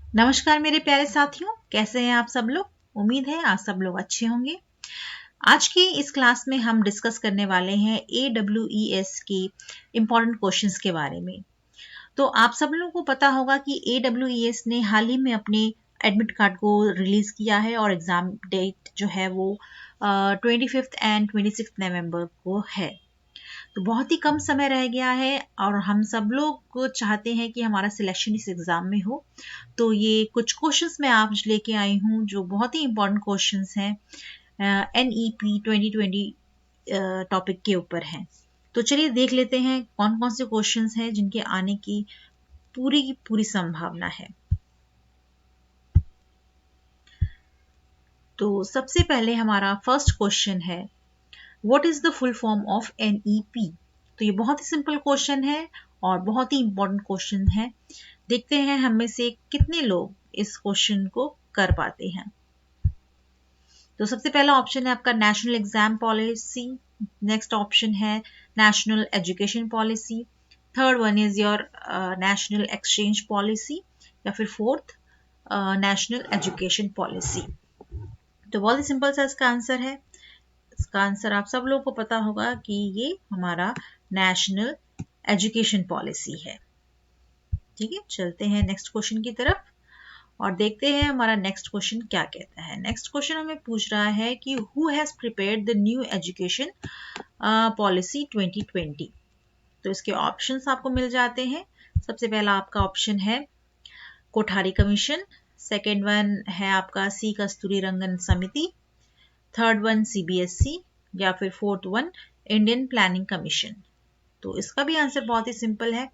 नमस्कार मेरे प्यारे साथियों, कैसे हैं आप सब लोग। उम्मीद है आप सब लोग अच्छे होंगे। आज की इस क्लास में हम डिस्कस करने वाले हैं AWES की इम्पोर्टेंट क्वेश्चंस के बारे में। तो आप सब लोगों को पता होगा कि AWES ने हाल ही में अपने एडमिट कार्ड को रिलीज किया है और एग्जाम डेट जो है वो 25 एंड 26 नवंबर को है। तो बहुत ही कम समय रह गया है और हम सब लोग चाहते हैं कि हमारा सिलेक्शन इस एग्जाम में हो। तो ये कुछ क्वेश्चंस मैं आज लेके आई हूँ जो बहुत ही इंपॉर्टेंट क्वेश्चंस हैं, NEP 2020 टॉपिक के ऊपर हैं। तो चलिए देख लेते हैं कौन कौन से क्वेश्चंस हैं जिनके आने की पूरी संभावना है। तो सबसे पहले हमारा फर्स्ट क्वेश्चन है, what is the full form of NEP। तो ये बहुत ही सिंपल क्वेश्चन है और बहुत ही इंपॉर्टेंट क्वेश्चन है। देखते हैं हम में से कितने लोग इस क्वेश्चन को कर पाते हैं। तो सबसे पहला ऑप्शन है आपका national exam policy. Next option है national education policy. Third one is your national exchange policy, या फिर फोर्थ नेशनल एजुकेशन पॉलिसी। तो बहुत ही सिंपल सा इसका आंसर है। इसका आंसर आप सब लोगों को पता होगा कि ये हमारा नेशनल एजुकेशन पॉलिसी है। ठीक है, चलते हैं नेक्स्ट क्वेश्चन की तरफ और देखते हैं हमारा नेक्स्ट क्वेश्चन क्या कहता है। नेक्स्ट क्वेश्चन हमें पूछ रहा है कि who has prepared the new education policy 2020। तो इसके ऑप्शंस आपको मिल जाते हैं। सबसे पहला आपका ऑप्शन है कोठारी कमीशन। सेकेंड वन है आपका सी कस्तूरी रंगन समिति। थर्ड वन CBSE, या फिर fourth one Indian planning commission. तो इसका भी आंसर बहुत ही सिंपल है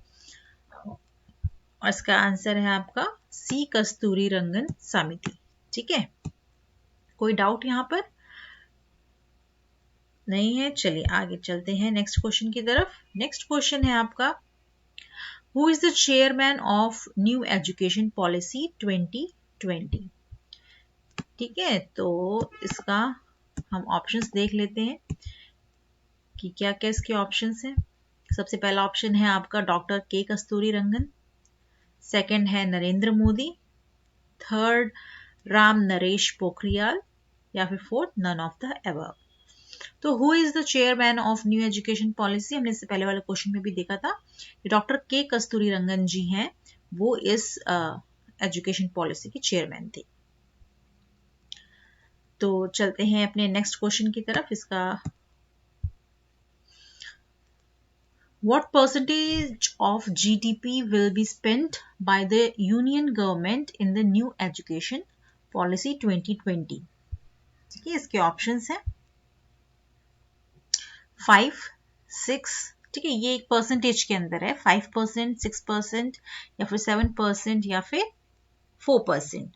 और इसका आंसर है आपका सी कस्तूरी रंगन समिति। ठीक है, कोई डाउट यहां पर नहीं है। चलिए आगे चलते हैं नेक्स्ट क्वेश्चन की तरफ। नेक्स्ट क्वेश्चन है आपका, who is the chairman of new education policy 2020। ठीक है, तो इसका हम ऑप्शंस देख लेते हैं कि क्या क्या इसके ऑप्शंस हैं। सबसे पहला ऑप्शन है आपका डॉक्टर के कस्तूरी रंगन। सेकंड है नरेंद्र मोदी। थर्ड राम नरेश पोखरियाल, या फिर fourth none of the above. तो who is the chairman of new education policy, हमने इससे पहले वाले क्वेश्चन में भी देखा था कि डॉक्टर के कस्तूरी रंगन जी हैं, वो इस एजुकेशन पॉलिसी के चेयरमैन थे। तो चलते हैं अपने नेक्स्ट क्वेश्चन की तरफ। इसका What percentage of GDP will be spent by the Union government in the new education policy 2020? ठीक है, इसके ऑप्शंस हैं 5, 6। ठीक है, ये एक परसेंटेज के अंदर है, 5%, 6% या फिर 7% या फिर 4%।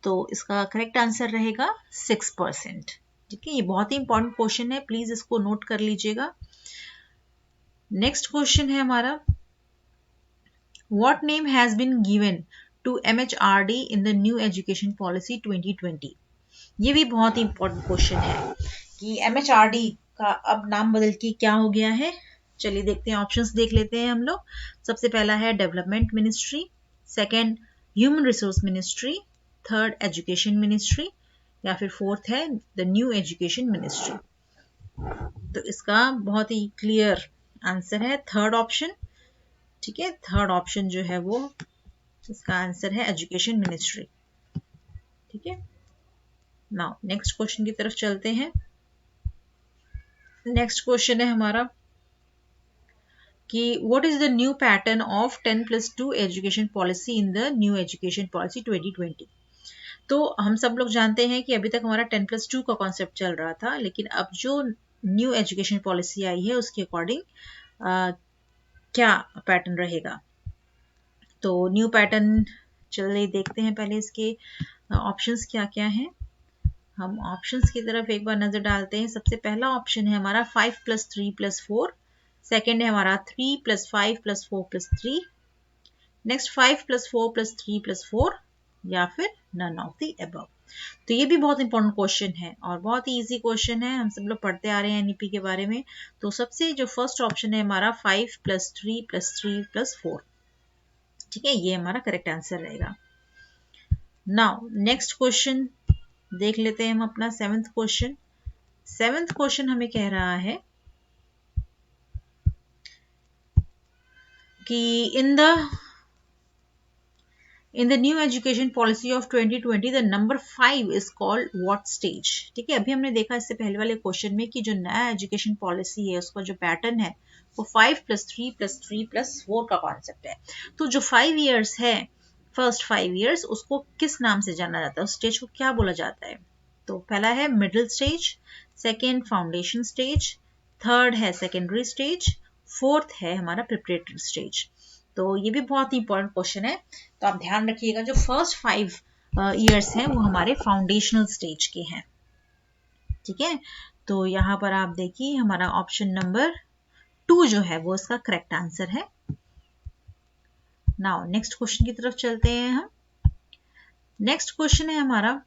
तो इसका करेक्ट आंसर रहेगा 6%। ठीक है, ये बहुत ही इंपॉर्टेंट क्वेश्चन है, प्लीज इसको नोट कर लीजिएगा। नेक्स्ट क्वेश्चन है हमारा, What name has been given to MHRD in the new education policy 2020? ये भी बहुत ही इंपॉर्टेंट क्वेश्चन है कि MHRD का अब नाम बदल के क्या हो गया है। चलिए देखते हैं, ऑप्शंस देख लेते हैं हम लोग। सबसे पहला है development ministry. Second human resource ministry. Third education ministry, या फिर फोर्थ है द न्यू एजुकेशन मिनिस्ट्री। तो इसका बहुत ही क्लियर आंसर है थर्ड ऑप्शन। ठीक है, थर्ड ऑप्शन जो है वो इसका आंसर है एजुकेशन मिनिस्ट्री। ठीक है, नाउ नेक्स्ट क्वेश्चन की तरफ चलते हैं। नेक्स्ट क्वेश्चन है हमारा कि what is the new pattern of 10+2 education policy in the new education policy 2020। तो हम सब लोग जानते हैं कि अभी तक हमारा 10+2 का कॉन्सेप्ट चल रहा था, लेकिन अब जो न्यू एजुकेशन पॉलिसी आई है उसके अकॉर्डिंग क्या पैटर्न रहेगा। तो न्यू पैटर्न चलिए देखते हैं पहले इसके ऑप्शंस क्या क्या हैं। हम ऑप्शंस की तरफ एक बार नजर डालते हैं। सबसे पहला ऑप्शन है हमारा 5+3+4। सेकेंड है हमारा 3+5+4+3। नेक्स्ट 5+4+3+4, या फिर नन ऑफ द अबव। तो ये भी बहुत इंपॉर्टेंट क्वेश्चन है और बहुत ही इजी क्वेश्चन है, हम सब लोग पढ़ते आ रहे हैं NEP के बारे में। तो सबसे जो फर्स्ट ऑप्शन है हमारा 5+3+3+4। ठीक है, ये हमारा करेक्ट आंसर रहेगा। नाउ नेक्स्ट क्वेश्चन देख लेते हैं हम अपना सेवेंथ क्वेश्चन। सेवेंथ क्वेश्चन हमें कह रहा है कि in the new education policy of 2020 the number 5 is called what stage। ठीक है, अभी हमने देखा इससे पहले वाले क्वेश्चन में कि जो नया एजुकेशन पॉलिसी है उसका जो पैटर्न है वो 5 + 3 + 3 + 4 का कॉन्सेप्ट है। तो जो 5 इयर्स है, फर्स्ट 5 इयर्स, उसको किस नाम से जाना जाता है, उस स्टेज को क्या बोला जाता है? तो पहला है middle stage, second foundation stage, third है सेकेंडरी स्टेज, फोर्थ है हमारा प्रिपरेटरी स्टेज। तो ये भी बहुत ही इंपॉर्टेंट क्वेश्चन है, तो आप ध्यान रखिएगा जो फर्स्ट 5 इयर्स हैं वो हमारे फाउंडेशनल स्टेज के हैं। ठीक है, तो यहाँ पर आप देखिए हमारा ऑप्शन नंबर 2 जो है वो इसका करेक्ट आंसर है। नाउ नेक्स्ट क्वेश्चन की तरफ चलते हैं हम। नेक्स्ट क्वेश्चन है हमारा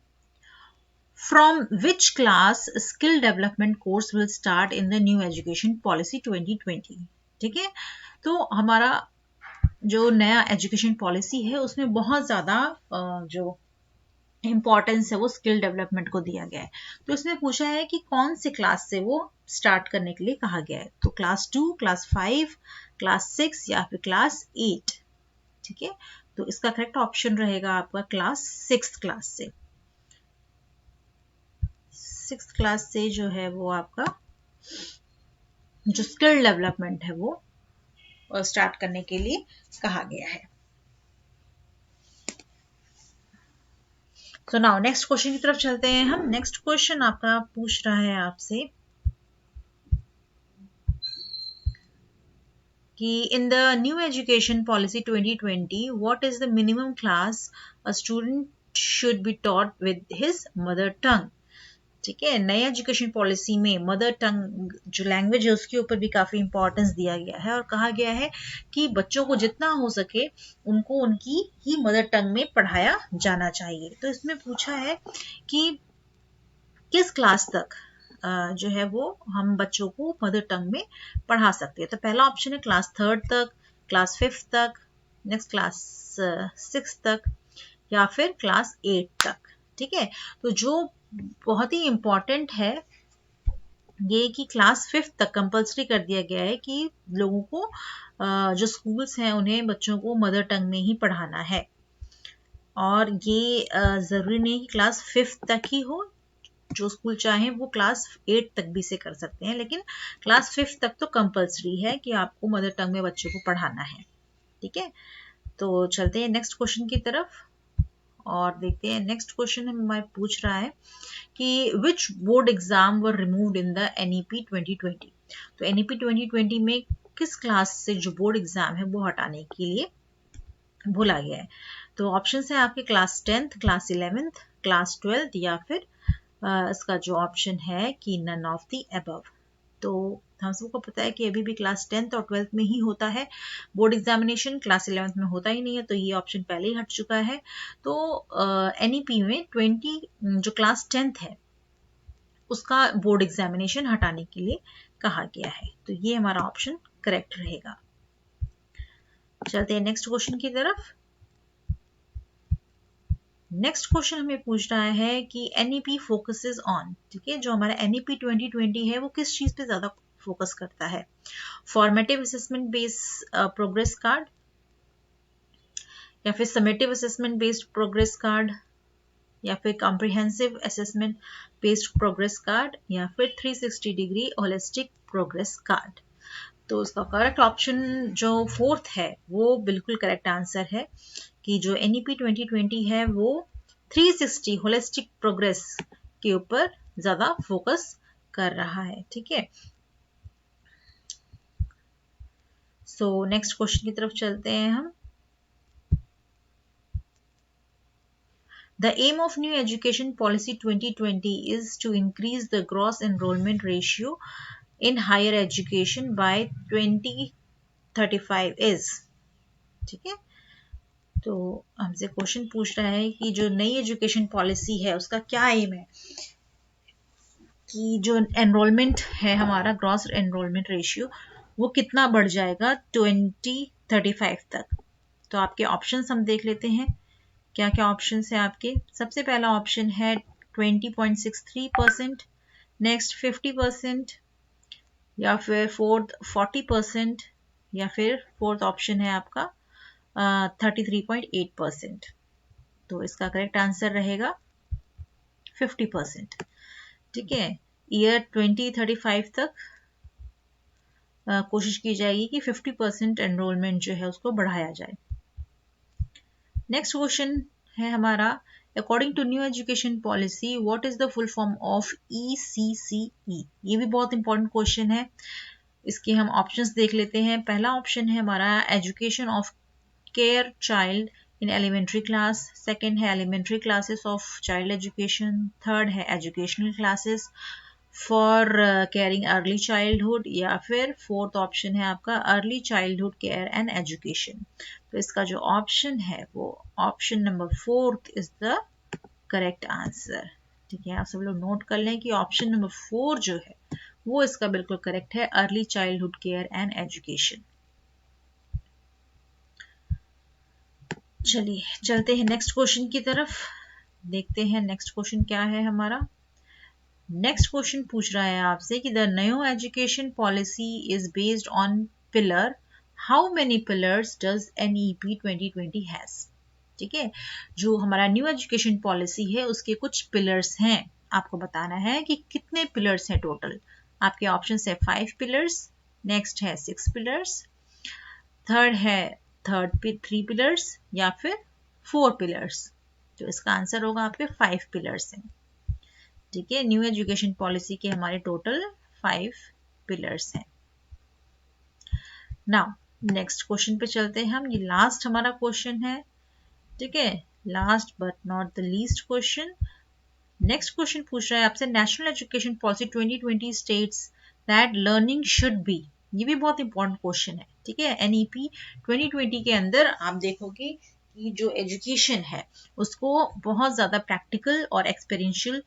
from which class skill development course will start in the new education policy 2020। ठीक है, तो हमारा जो नया एजुकेशन पॉलिसी है उसमें बहुत ज़्यादा जो इम्पोर्टेंस है वो स्किल डेवलपमेंट को दिया गया है। तो इसमें पूछा है कि कौन से क्लास से वो स्टार्ट करने के लिए कहा गया है। तो क्लास 2, क्लास 5, क्लास 6 या फिर क्लास 8। ठीक है, तो इसका करेक्ट ऑप्शन रहेगा आपका क्लास 6 क्लास से। 6 क्लास से जो है वो आपका जो स्किल डेवलपमेंट है वो स्टार्ट करने के लिए कहा गया है। तो नाउ नेक्स्ट क्वेश्चन की तरफ चलते हैं हम। नेक्स्ट क्वेश्चन आपका पूछ रहा है आपसे कि in the new education policy 2020 what is the minimum class a student should be taught with his mother tongue. ठीक है, नई एजुकेशन पॉलिसी में मदर टंग जो लैंग्वेज है उसके ऊपर भी काफी इंपॉर्टेंस दिया गया है और कहा गया है कि बच्चों को जितना हो सके उनको उनकी ही मदर टंग में पढ़ाया जाना चाहिए। तो इसमें पूछा है कि किस क्लास तक जो है वो हम बच्चों को मदर टंग में पढ़ा सकते हैं। तो पहला ऑप्शन है क्लास 3 तक, क्लास 5 तक, नेक्स्ट क्लास 6 तक या फिर क्लास 8 तक। ठीक है, तो जो बहुत ही इम्पोर्टेंट है ये कि क्लास 5 तक कंपलसरी कर दिया गया है कि लोगों को जो स्कूल्स हैं उन्हें बच्चों को मदर टंग में ही पढ़ाना है। और ये ज़रूरी नहीं कि क्लास 5 तक ही हो, जो स्कूल चाहें वो क्लास 8 तक भी से कर सकते हैं, लेकिन क्लास 5 तक तो कंपलसरी है कि आपको मदर टंग में बच्चों को पढ़ाना है। ठीक है, तो चलते हैं नेक्स्ट क्वेश्चन की तरफ और देखते हैं। नेक्स्ट क्वेश्चन हमें पूछ रहा है कि which board exam were removed in the NEP 2020। तो NEP 2020 में किस क्लास से जो बोर्ड एग्जाम है वो हटाने के लिए बोला गया है। तो ऑप्शन है आपके class 10th, class 11th, class 12th या फिर इसका जो ऑप्शन है कि नन ऑफ द अबव। तो हम सबको पता है कि अभी भी क्लास 10th और 12th में ही होता है बोर्ड एग्जामिनेशन, क्लास 11th में होता ही नहीं है, तो ये ऑप्शन पहले ही हट चुका है। तो NEP में 20 जो क्लास 10th है उसका बोर्ड एग्जामिनेशन हटाने के लिए कहा गया है। तो ये हमारा ऑप्शन करेक्ट रहेगा। चलते हैं नेक्स्ट क्वेश्चन की तरफ। नेक्स्ट क्वेश्चन हमें पूछ रहा है कि NEP फोकसेस ऑन। ठीक है, जो हमारा NEP 2020 है वो किस चीज पे ज्यादा फोकस करता है। Formative assessment based progress card या फिर summative assessment based progress card या फिर comprehensive assessment based progress card या फिर 360 डिग्री होलिस्टिक प्रोग्रेस कार्ड। तो इसका करेक्ट ऑप्शन जो फोर्थ है वो बिल्कुल करेक्ट आंसर है कि जो NEP 2020 है वो 360 होलिस्टिक प्रोग्रेस के ऊपर ज्यादा फोकस कर रहा है। ठीक है, सो नेक्स्ट क्वेश्चन की तरफ चलते हैं हम। The aim of new education policy 2020 is to increase the gross enrollment ratio in higher education by 2035 is। ठीक है, तो हमसे क्वेश्चन पूछ रहा है कि जो नई एजुकेशन पॉलिसी है उसका क्या एम है कि जो एनरोलमेंट है हमारा ग्रॉस एनरोलमेंट रेशियो वो कितना बढ़ जाएगा 2035 तक। तो आपके ऑप्शंस हम देख लेते हैं क्या क्या ऑप्शन है आपके? सबसे पहला ऑप्शन है 20.63%, नेक्स्ट 50%, या फिर फोर्थ 40%, या फिर फोर्थ ऑप्शन है आपका 33.8%। तो इसका करेक्ट आंसर रहेगा 50%। ठीक है, ईयर 2035 तक कोशिश की जाएगी कि 50% एनरोलमेंट जो है उसको बढ़ाया जाए। नेक्स्ट क्वेश्चन है हमारा, according to new education policy what is the full form of ECCE? ये भी बहुत इंपॉर्टेंट क्वेश्चन है। इसके हम ऑप्शंस देख लेते हैं। पहला ऑप्शन है हमारा education of care child in elementary class, second है elementary classes of child education, third है educational classes for caring early childhood, या फिर फोर्थ ऑप्शन है आपका early childhood care and education. तो इसका जो ऑप्शन है वो option number fourth is the correct answer. ठीक है, आप सब लोग नोट कर लें कि ऑप्शन नंबर 4 जो है वो इसका बिल्कुल करेक्ट है, early childhood care and education. चलिए चलते हैं नेक्स्ट क्वेश्चन की तरफ, देखते हैं नेक्स्ट क्वेश्चन क्या है हमारा। नेक्स्ट क्वेश्चन पूछ रहा है आपसे कि the new education policy is based on pillar, how many pillars does NEP 2020 has? ठीक है, जो हमारा न्यू एजुकेशन पॉलिसी है उसके कुछ पिलर्स हैं, आपको बताना है कि कितने पिलर्स हैं टोटल। आपके ऑप्शन है 5 पिलर्स, नेक्स्ट है 6 पिलर्स, थर्ड है 3 पिलर्स, या फिर 4 पिलर्स। तो इसका आंसर होगा आपके 5 पिलर्स हैं। ठीक है, न्यू एजुकेशन पॉलिसी के हमारे टोटल 5 पिलर्स हैं। नाउ नेक्स्ट क्वेश्चन पे चलते हैं हम, ये लास्ट हमारा क्वेश्चन है। ठीक है, last but not the least question. Next question पूछ रहा है आपसे, national education policy 2020 states that learning should be. ये भी बहुत इंपॉर्टेंट क्वेश्चन है। ठीक है, NEP 2020 के अंदर आप देखोगे कि जो एजुकेशन है उसको बहुत ज़्यादा प्रैक्टिकल और एक्सपीरियंशियल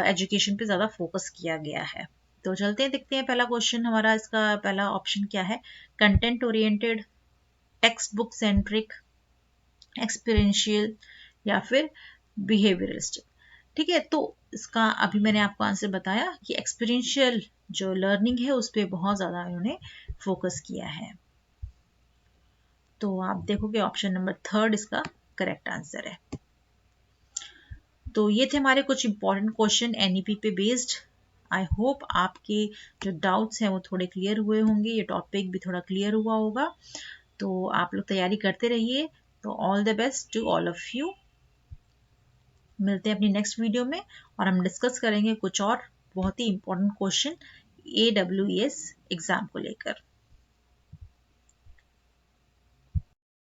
एजुकेशन पे ज़्यादा फोकस किया गया है। तो चलते हैं देखते हैं पहला क्वेश्चन हमारा, इसका पहला ऑप्शन क्या है, content oriented, text book centric, experiential, या फिर बिहेवियरिस्टिक। ठीक है, तो इसका अभी मैंने आपको आंसर बताया कि एक्सपीरियंशियल जो लर्निंग है उस पर बहुत ज़्यादा इन्होंने फोकस किया है। तो आप देखोगे ऑप्शन नंबर 3 इसका करेक्ट आंसर है। तो ये थे हमारे कुछ इंपॉर्टेंट क्वेश्चन NEP पे बेस्ड। आई होप आपके जो डाउट्स हैं वो थोड़े क्लियर हुए होंगे, ये टॉपिक भी थोड़ा क्लियर हुआ होगा। तो आप लोग तैयारी करते रहिए। तो all the best to all of you. मिलते हैं अपनी नेक्स्ट वीडियो में और हम डिस्कस करेंगे कुछ और बहुत ही इंपॉर्टेंट क्वेश्चन AWS एग्जाम को लेकर।